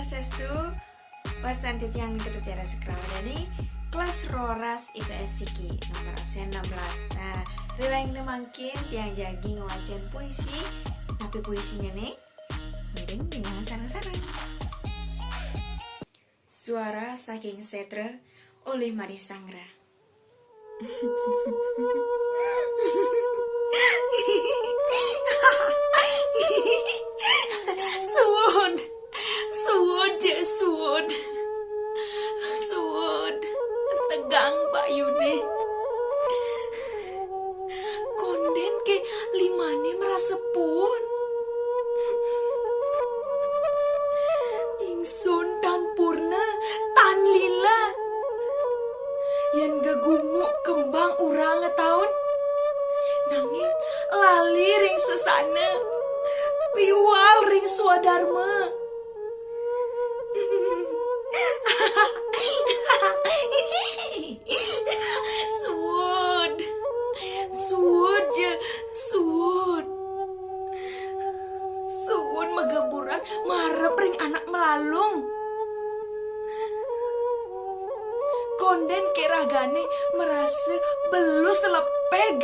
Swastiastu, Wastanti Tiang Ketutiara Sekrawardani, kelas Roras IPS Siki, nomor absen 16. Nah, riwayang nemangkin tiang jagi ngewacen puisi, tapi puisinya nih miring dengan sarang-sarang. Suara saking setra oleh Maria Sangra. Suwun, tegang Pak Yune. Konden ke limane merasepun. Ingsun tan purna tan lila. Yen gegumuk kembang urang tahun. Nanging lali ring sesana. Piwal ring swadarma. Suwun megaburan marep ring anak melalung. Konden keragane merasa belus lepeg.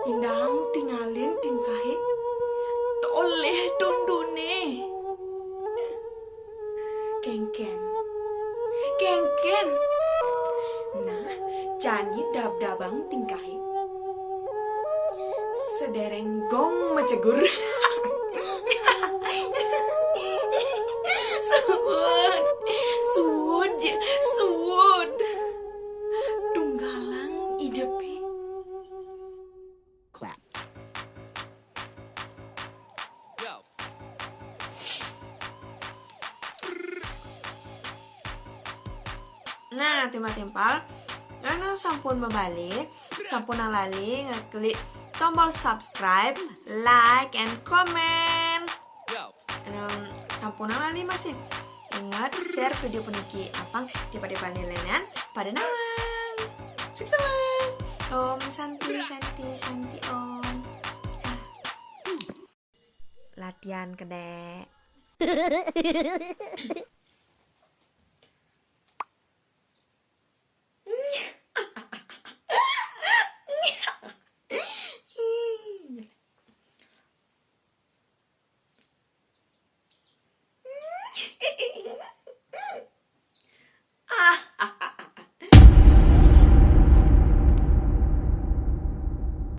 Indang tinggalin tingkahe toleh dundune. Kengken. Nah, jani dab-dabang tingkahi. Sedereng gong macegur. Suwun. Tunggalang ijepe. Clap. Nah, timpal karena sampun membalik, sampun lali ngeklik tombol subscribe, like, and comment. Sampun lali masih ingat share video puniki apang di panilainan pada nawang. Sukses. Om Santi Om. Latihan kedek.